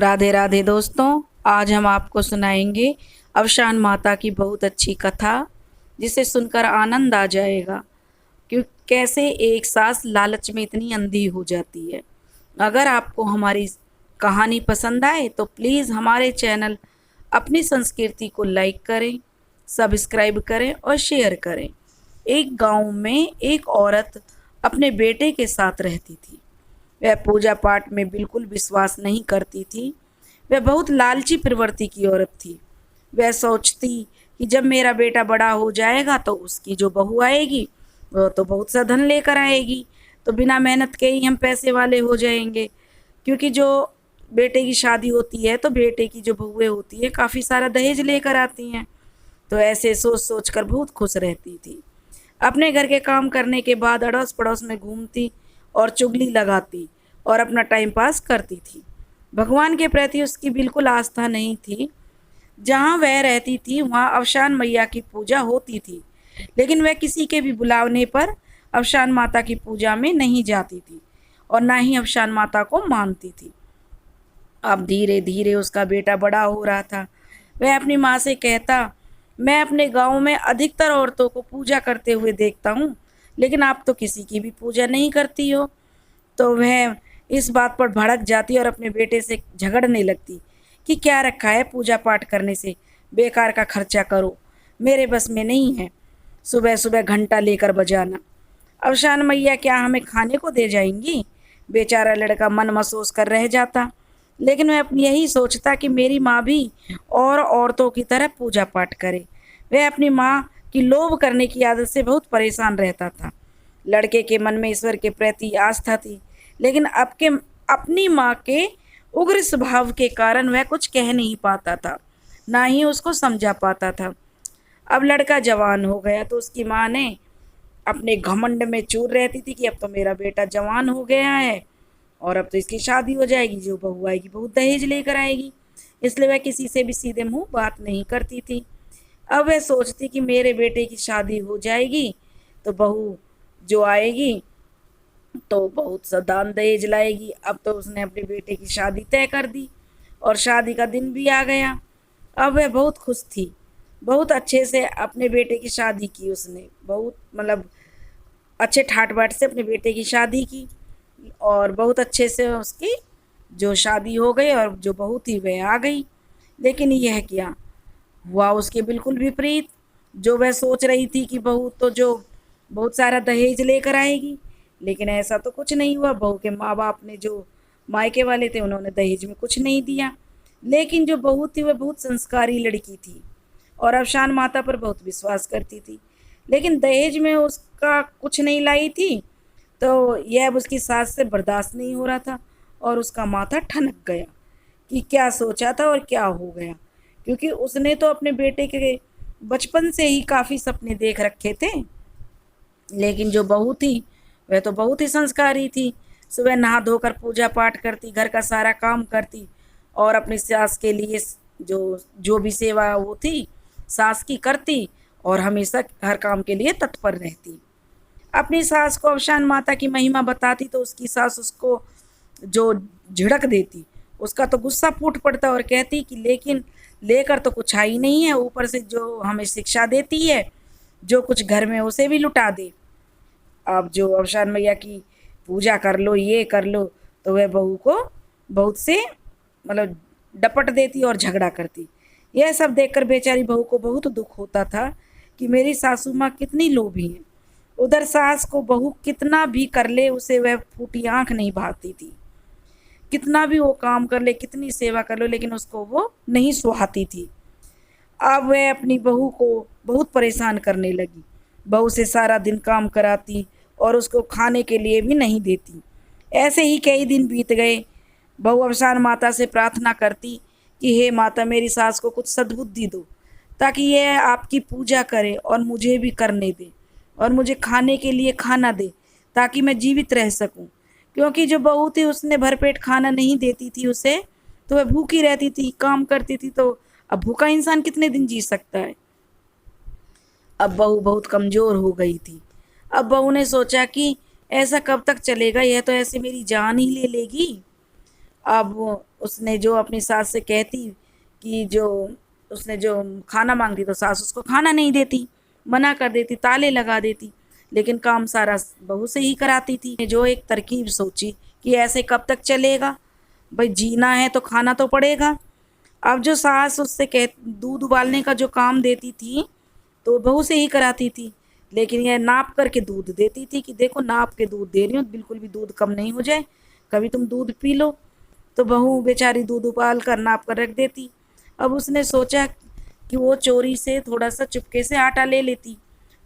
राधे राधे दोस्तों। आज हम आपको सुनाएंगे अवशान माता की बहुत अच्छी कथा, जिसे सुनकर आनंद आ जाएगा कि कैसे एक सास लालच में इतनी अंधी हो जाती है। अगर आपको हमारी कहानी पसंद आए तो प्लीज़ हमारे चैनल अपनी संस्कृति को लाइक करें, सब्सक्राइब करें और शेयर करें। एक गांव में एक औरत अपने बेटे के साथ रहती थी। वह पूजा पाठ में बिल्कुल विश्वास नहीं करती थी। वह बहुत लालची प्रवृत्ति की औरत थी। वह सोचती कि जब मेरा बेटा बड़ा हो जाएगा तो उसकी जो बहू आएगी वो तो बहुत सा धन लेकर आएगी, तो बिना मेहनत के ही हम पैसे वाले हो जाएंगे। क्योंकि जो बेटे की शादी होती है तो बेटे की जो बहुएं होती है काफ़ी सारा दहेज लेकर आती हैं। तो ऐसे सोच सोच कर बहुत खुश रहती थी। अपने घर के काम करने के बाद अड़ोस पड़ोस में घूमती और चुगली लगाती और अपना टाइम पास करती थी। भगवान के प्रति उसकी बिल्कुल आस्था नहीं थी। जहाँ वह रहती थी वहाँ अवशान मैया की पूजा होती थी, लेकिन वह किसी के भी बुलावने पर अवशान माता की पूजा में नहीं जाती थी और ना ही अवशान माता को मानती थी। अब धीरे धीरे उसका बेटा बड़ा हो रहा था। वह अपनी माँ से कहता, मैं अपने गांव में अधिकतर औरतों को पूजा करते हुए देखता हूँ, लेकिन आप तो किसी की भी पूजा नहीं करती हो। तो वह इस बात पर भड़क जाती और अपने बेटे से झगड़ने लगती कि क्या रखा है पूजा पाठ करने से, बेकार का खर्चा करो, मेरे बस में नहीं है सुबह सुबह घंटा लेकर बजाना। अवशान मैया क्या हमें खाने को दे जाएंगी? बेचारा लड़का मन महसूस कर रह जाता, लेकिन वह अपनी यही सोचता कि मेरी माँ भी और औरतों की तरह पूजा पाठ करे। वह अपनी माँ की लोभ करने की आदत से बहुत परेशान रहता था। लड़के के मन में ईश्वर के प्रति आस्था थी, लेकिन अपनी माँ के उग्र स्वभाव के कारण वह कुछ कह नहीं पाता था, ना ही उसको समझा पाता था। अब लड़का जवान हो गया तो उसकी माँ ने अपने घमंड में चूर रहती थी कि अब तो मेरा बेटा जवान हो गया है और अब तो इसकी शादी हो जाएगी, जो बहू आएगी बहुत दहेज लेकर आएगी। इसलिए वह किसी से भी सीधे मुंह बात नहीं करती थी। अब वह सोचती कि मेरे बेटे की शादी हो जाएगी तो बहू जो आएगी तो बहुत सा दान दहेज लाएगी। अब तो उसने अपने बेटे की शादी तय कर दी और शादी का दिन भी आ गया। अब वह बहुत खुश थी। बहुत अच्छे से अपने बेटे की शादी की उसने, बहुत मतलब अच्छे ठाट बाट से अपने बेटे की शादी की और बहुत अच्छे से उसकी जो शादी हो गई और जो बहू थी वह आ गई। लेकिन यह क्या हुआ उसके बिल्कुल विपरीत। जो वह सोच रही थी कि बहू तो जो बहुत सारा दहेज लेकर आएगी, लेकिन ऐसा तो कुछ नहीं हुआ। बहू के माँ बाप ने जो मायके वाले थे उन्होंने दहेज में कुछ नहीं दिया। लेकिन जो बहू थी वह बहुत संस्कारी लड़की थी और अवशान माता पर बहुत विश्वास करती थी, लेकिन दहेज में उसका कुछ नहीं लाई थी। तो यह अब उसकी सास से बर्दाश्त नहीं हो रहा था और उसका माथा ठनक गया कि क्या सोचा था और क्या हो गया। क्योंकि उसने तो अपने बेटे के बचपन से ही काफ़ी सपने देख रखे थे, लेकिन जो बहू थी वह तो बहुत ही संस्कारी थी। सुबह नहा धोकर पूजा पाठ करती, घर का सारा काम करती और अपनी सास के लिए जो जो भी सेवा वो थी सास की करती और हमेशा हर काम के लिए तत्पर रहती। अपनी सास को अवशान माता की महिमा बताती तो उसकी सास उसको जो झिड़क देती, उसका तो गुस्सा फूट पड़ता और कहती कि लेकिन लेकर तो कुछ आई नहीं है, ऊपर से जो हमें शिक्षा देती है, जो कुछ घर में उसे भी लुटा दे। अब जो अवशान मैया की पूजा कर लो, ये कर लो, तो वह बहू को बहुत से मतलब डपट देती और झगड़ा करती। यह सब देखकर बेचारी बहू को बहुत दुख होता था कि मेरी सासू माँ कितनी लोभी है। उधर सास को बहू कितना भी कर ले उसे वह फूटी आंख नहीं भाती थी। कितना भी वो काम कर ले, कितनी सेवा कर लो, लेकिन उसको वो नहीं सुहाती थी। अब वह अपनी बहू को बहुत परेशान करने लगी। बहू से सारा दिन काम कराती और उसको खाने के लिए भी नहीं देती। ऐसे ही कई दिन बीत गए। बहू अवसान माता से प्रार्थना करती कि हे माता, मेरी सास को कुछ सद्बुद्धि दो ताकि यह आपकी पूजा करे और मुझे भी करने दे और मुझे खाने के लिए खाना दे ताकि मैं जीवित रह सकूं। क्योंकि जो बहू थी उसने भरपेट खाना नहीं देती थी उसे, तो वह भूखी रहती थी, काम करती थी। तो अब भूखा इंसान कितने दिन जी सकता है। अब बहू बहुत कमज़ोर हो गई थी। अब बहू ने सोचा कि ऐसा कब तक चलेगा, यह तो ऐसे मेरी जान ही ले लेगी। अब उसने जो अपनी सास से कहती कि जो उसने जो खाना मांगती तो सास उसको खाना नहीं देती, मना कर देती, ताले लगा देती, लेकिन काम सारा बहू से ही कराती थी। जो एक तरकीब सोची कि ऐसे कब तक चलेगा, भाई जीना है तो खाना तो पड़ेगा। अब जो सास उससे कह दूध उबालने का जो काम देती थी तो बहू से ही कराती थी, लेकिन यह नाप करके दूध देती थी कि देखो नाप के दूध दे रही हूँ, बिल्कुल भी दूध कम नहीं हो जाए, कभी तुम दूध पी लो। तो बहू बेचारी दूध उबाल कर नाप कर रख देती। अब उसने सोचा कि वो चोरी से थोड़ा सा चुपके से आटा ले लेती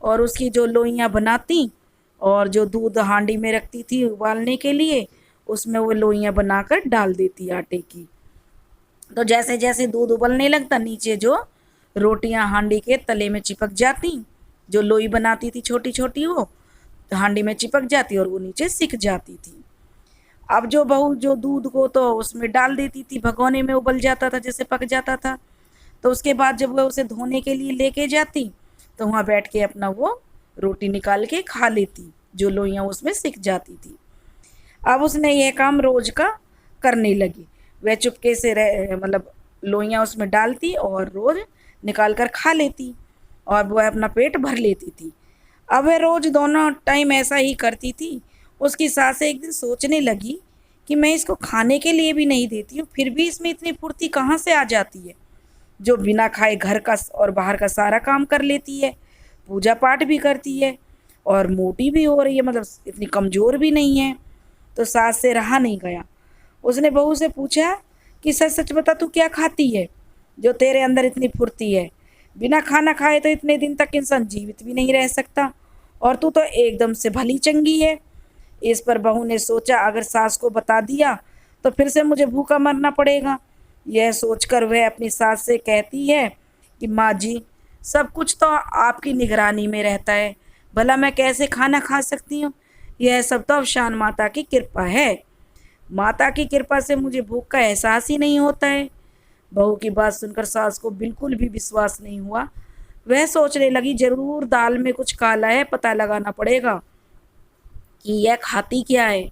और उसकी जो लोइयाँ बनाती और जो दूध हांडी में रखती थी उबालने के लिए, उसमें वो लोइयाँ बनाकर डाल देती आटे की। तो जैसे जैसे दूध उबलने लगता, नीचे जो रोटियां हांडी के तले में चिपक जाती, जो लोई बनाती थी छोटी छोटी वो हांडी में चिपक जाती और वो नीचे सिक जाती थी। अब जो बहू जो दूध को तो उसमें डाल देती थी, भगोने में उबल जाता था, जैसे पक जाता था। तो उसके बाद जब वह उसे धोने के लिए लेके जाती तो वहाँ बैठ के अपना वो रोटी निकाल के खा लेती, जो लोइयाँ उसमें सिक जाती थी। अब उसने यह काम रोज का करने लगी। वह चुपके से मतलब लोइयाँ उसमें डालती और रोज निकाल कर खा लेती और वह अपना पेट भर लेती थी। अब वह रोज दोनों टाइम ऐसा ही करती थी। उसकी सास एक दिन सोचने लगी कि मैं इसको खाने के लिए भी नहीं देती हूँ, फिर भी इसमें इतनी फुर्ती कहाँ से आ जाती है, जो बिना खाए घर का और बाहर का सारा काम कर लेती है, पूजा पाठ भी करती है और मोटी भी हो रही है, मतलब इतनी कमज़ोर भी नहीं है। तो सास से रहा नहीं गया। उसने बहू से पूछा कि सच सच बता, तू क्या खाती है जो तेरे अंदर इतनी फुर्ती है? बिना खाना खाए तो इतने दिन तक इंसान जीवित भी नहीं रह सकता, और तू तो एकदम से भली चंगी है। इस पर बहू ने सोचा अगर सास को बता दिया तो फिर से मुझे भूखा मरना पड़ेगा। यह सोचकर वह अपनी सास से कहती है कि माँ जी, सब कुछ तो आपकी निगरानी में रहता है, भला मैं कैसे खाना खा सकती हूँ? यह सब तो अवशान माता की कृपा है। माता की कृपा से मुझे भूख का एहसास ही नहीं होता है। बहू की बात सुनकर सास को बिल्कुल भी विश्वास नहीं हुआ। वह सोचने लगी जरूर दाल में कुछ काला है, पता लगाना पड़ेगा कि यह खाती क्या है।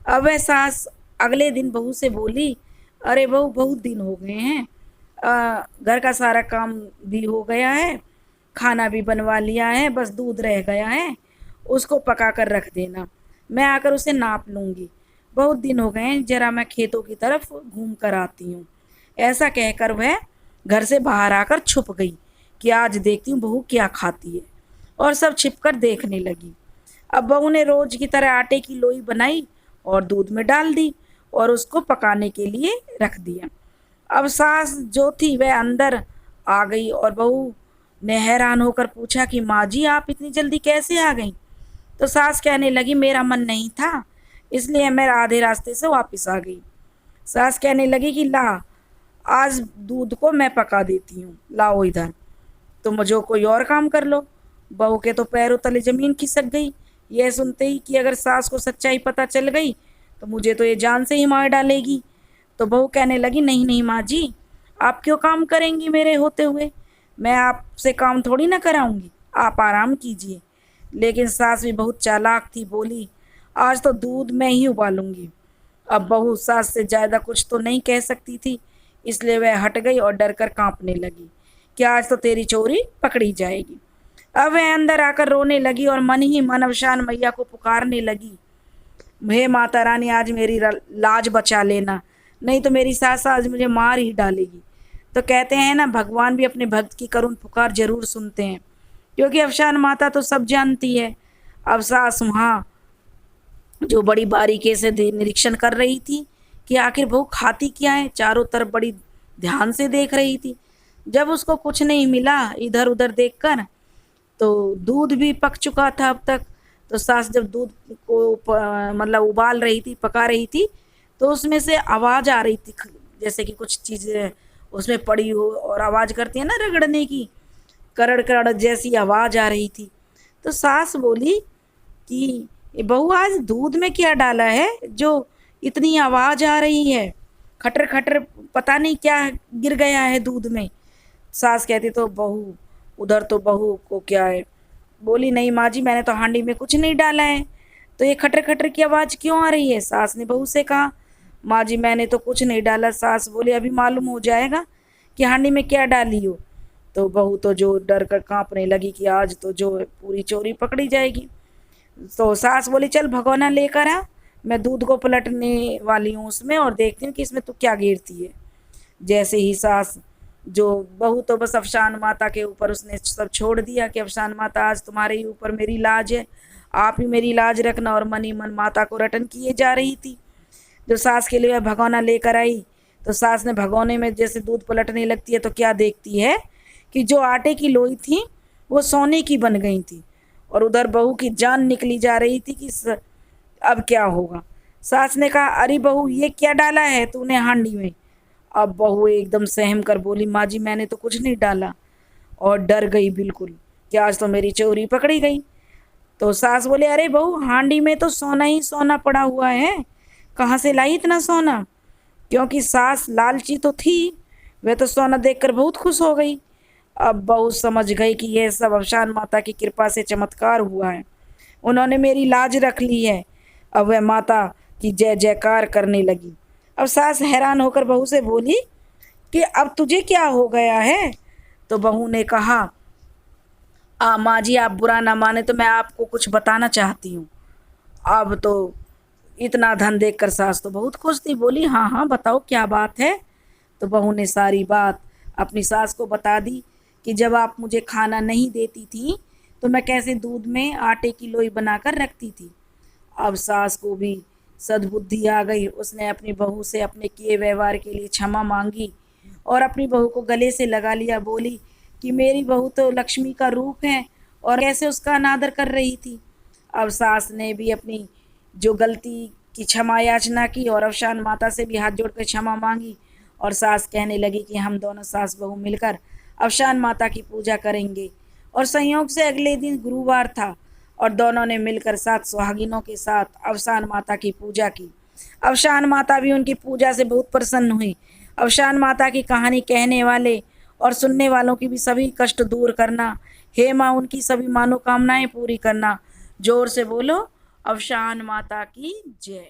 अब वह सास अगले दिन बहू से बोली, अरे बहू, बहुत दिन हो गए हैं, घर का सारा काम भी हो गया है, खाना भी बनवा लिया है, बस दूध रह गया है, उसको पका कर रख देना, मैं आकर उसे नाप लूँगी। बहुत दिन हो गए हैं, जरा मैं खेतों की तरफ घूम कर आती हूँ। ऐसा कहकर वह घर से बाहर आकर छुप गई कि आज देखती हूँ बहू क्या खाती है, और सब छिपकर देखने लगी। अब बहू ने रोज की तरह आटे की लोई बनाई और दूध में डाल दी और उसको पकाने के लिए रख दिया। अब सास जो थी वह अंदर आ गई और बहू ने हैरान होकर पूछा कि माँ जी, आप इतनी जल्दी कैसे आ गई? तो सास कहने लगी, मेरा मन नहीं था, इसलिए मैं आधे रास्ते से वापस आ गई। सास कहने लगी कि ला, आज दूध को मैं पका देती हूँ, लाओ इधर, तुम जो कोई और काम कर लो। बहू के तो पैरों तले जमीन खिसक गई। यह सुनते ही कि अगर सास को सच्चाई पता चल गई तो मुझे तो ये जान से ही मार डालेगी। तो बहू कहने लगी, नहीं नहीं माँ जी, आप क्यों काम करेंगी मेरे होते हुए? मैं आपसे काम थोड़ी ना कराऊंगी, आप आराम कीजिए। लेकिन सास भी बहुत चालाक थी, बोली, आज तो दूध मैं ही उबालूंगी। अब बहू सास से ज़्यादा कुछ तो नहीं कह सकती थी, इसलिए वह हट गई और डर कर काँपने लगी कि आज तो तेरी चोरी पकड़ी जाएगी। अब वह अंदर आकर रोने लगी और मन ही मन अवशान मैया को पुकारने लगी, हे माता रानी, आज मेरी लाज बचा लेना, नहीं तो मेरी सास आज मुझे मार ही डालेगी। तो कहते हैं ना, भगवान भी अपने भक्त की करुण पुकार जरूर सुनते हैं, क्योंकि अवशान माता तो सब जानती है। अब सास वहाँ जो बड़ी बारीकी से निरीक्षण कर रही थी कि आखिर बहू खाती क्या है, चारों तरफ बड़ी ध्यान से देख रही थी। जब उसको कुछ नहीं मिला इधर उधर देखकर, तो दूध भी पक चुका था अब तक। तो सास जब दूध को मतलब उबाल रही थी, पका रही थी, तो उसमें से आवाज़ आ रही थी, जैसे कि कुछ चीज़ें उसमें पड़ी हो और आवाज़ करती है ना रगड़ने की, करड़ करड़ जैसी आवाज़ आ रही थी। तो सास बोली कि बहू, आज दूध में क्या डाला है जो इतनी आवाज़ आ रही है? खटर खटर पता नहीं क्या गिर गया है दूध में। सास कहती, तो बहू उधर तो बहू को क्या है? बोली, नहीं माँ जी, मैंने तो हांडी में कुछ नहीं डाला है, तो ये खटर खटर की आवाज़ क्यों आ रही है? सास ने बहू से कहा, माँ जी मैंने तो कुछ नहीं डाला। सास बोली अभी मालूम हो जाएगा कि हांडी में क्या डाली हो। तो बहू तो जो डर कर कांपने लगी कि आज तो जो पूरी चोरी पकड़ी जाएगी। तो सास बोली चल भगोना लेकर आ, मैं दूध को पलटने वाली हूँ उसमें और देखती हूँ कि इसमें तू क्या गिरती है। जैसे ही सास जो बहू तो बस अफशान माता के ऊपर उसने सब छोड़ दिया कि अफशान माता आज तुम्हारे ही ऊपर मेरी लाज है, आप ही मेरी लाज रखना। और मन ही मन माता को रटन किए जा रही थी। जो सास के लिए वह भगोना लेकर आई तो सास ने भगोने में जैसे दूध पलटने लगती है तो क्या देखती है कि जो आटे की लोई थी वो सोने की बन गई थी। और उधर बहू की जान निकली जा रही थी कि अब क्या होगा। सास ने कहा अरे बहू ये क्या डाला है तूने हांडी में। अब बहू एकदम सहम कर बोली माँ जी मैंने तो कुछ नहीं डाला। और डर गई बिल्कुल कि आज तो मेरी चोरी पकड़ी गई। तो सास बोले अरे बहू हांडी में तो सोना ही सोना पड़ा हुआ है, कहाँ से लाई इतना सोना। क्योंकि सास लालची तो थी, वह तो सोना देखकर बहुत खुश हो गई। अब बहू समझ गई कि यह सब अफशान माता की कृपा से चमत्कार हुआ है, उन्होंने मेरी लाज रख ली है। अब वह माता की जय जयकार करने लगी। अब सास हैरान होकर बहू से बोली कि अब तुझे क्या हो गया है। तो बहू ने कहा माँ जी आप बुरा ना माने तो मैं आपको कुछ बताना चाहती हूँ। अब तो इतना धन देखकर सास तो बहुत खुश थी, बोली हाँ हाँ बताओ क्या बात है। तो बहू ने सारी बात अपनी सास को बता दी कि जब आप मुझे खाना नहीं देती थी तो मैं कैसे दूध में आटे की लोई बनाकर रखती थी। अब सास को भी सद्बुद्धि आ गई, उसने अपनी बहू से अपने किए व्यवहार के लिए क्षमा मांगी और अपनी बहू को गले से लगा लिया। बोली कि मेरी बहू तो लक्ष्मी का रूप है और कैसे उसका अनादर कर रही थी। अब सास ने भी अपनी जो गलती की क्षमा याचना की और अफशान माता से भी हाथ जोड़कर क्षमा मांगी। और सास कहने लगी कि हम दोनों सास बहू मिलकर अफशान माता की पूजा करेंगे। और संयोग से अगले दिन गुरुवार था और दोनों ने मिलकर 7 सुहागिनों के साथ अफशान माता की पूजा की। अफशान माता भी उनकी पूजा से बहुत प्रसन्न हुई। अफशान माता की कहानी कहने वाले और सुनने वालों की भी सभी कष्ट दूर करना, हे माँ उनकी सभी मनोकामनाएं पूरी करना। जोर से बोलो अफशान माता की जय।